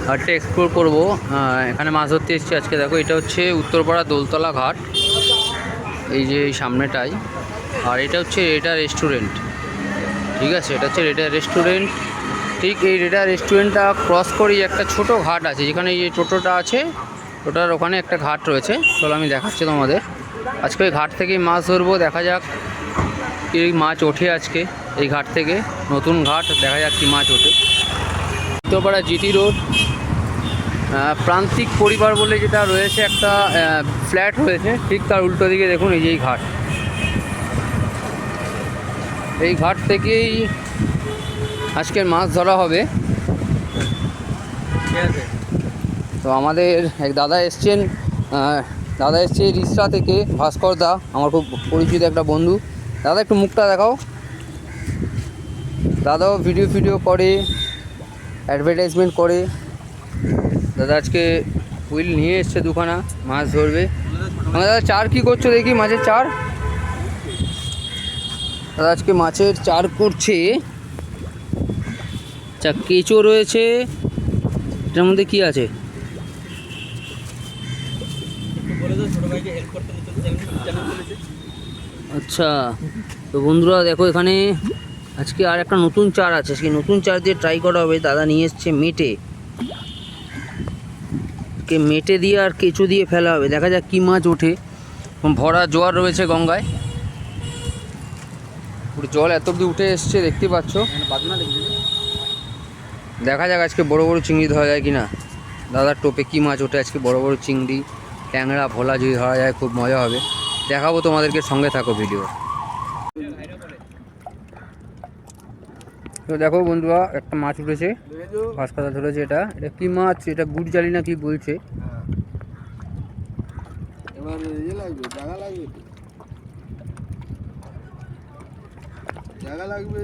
ঘাটটা এক্সপ্লোর করবো। এখানে মাছ ধরতে এসেছি আজকে। দেখো, এটা হচ্ছে উত্তরপাড়া দোলতলা ঘাট, এই যে এই সামনেটাই। আর এটা হচ্ছে রেডা রেস্টুরেন্ট, ঠিক আছে? এটা হচ্ছে রেডা রেস্টুরেন্ট। ঠিক এই রেডা রেস্টুরেন্টটা ক্রস করেই একটা ছোট ঘাট আছে, যেখানে এই টোটোটা আছে, টোটার ওখানে একটা ঘাট রয়েছে। চলো আমি দেখাচ্ছি তোমাদের। আজকে ওই ঘাট থেকেই মাছ ধরবো, দেখা যাক কি মাছ ওঠে আজকে এই ঘাট থেকে। নতুন ঘাট, দেখা যাক কি মাছ ওঠে। উত্তরপাড়া জিটি রোড, প্রান্তিক পরিবার বলে যেটা রয়েছে, একটা ফ্ল্যাট রয়েছে, ঠিক তার উল্টো দিকে দেখুন এই যে এই ঘাট। এই ঘাট থেকেই আজকের মাছ ধরা হবে, ঠিক আছে? তো আমাদের এক দাদা এসছেন, দাদা এসছে রিসরা থেকে, ভাস্কর দা, আমার খুব পরিচিত একটা বন্ধু। দাদা একটু মুখটা দেখাও। দাদাও ভিডিও করে, অ্যাডভার্টাইজমেন্ট করে। দাদা আজকে হুইল নিয়ে এসছে দুখানা, মাছ ধরবে। আমার দাদা চার কী করছো দেখি, মাছের চার? দাদা আজকে মাছের চার করছে। আচ্ছা, কেঁচো রয়েছে, এটার মধ্যে কি আছে? আচ্ছা, তো বন্ধুরা দেখো, এখানে আজকে আর একটা নতুন চার আছে। সেই নতুন চার দিয়ে ট্রাই করা হবে। দাদা নিয়ে এসছে মেটে, মেটে দিয়ে আর কেঁচো দিয়ে ফেলা হবে, দেখা যাক কী মাছ ওঠে। ভরা জোয়ার রয়েছে গঙ্গায়, পুরো জল এত অব্দি উঠে এসছে, দেখতে পাচ্ছ। দেখা যাক আজকে বড় বড় চিংড়ি ধরা যায় কি না। দাদার টোপে কী মাছ ওঠে আজকে। বড় বড় চিংড়ি, ট্যাংরা, ভোলা যদি ধরা যায় খুব মজা হবে। দেখাবো তোমাদেরকে, সঙ্গে থাকো ভিডিও। তো দেখো বন্ধুরা, একটা মাছ উঠেছে, ভাস্কর ধরেছে। এটা এটা কী মাছ? এটা গুড় জালি না কি বলছে। এবার জায়গা লাগবে।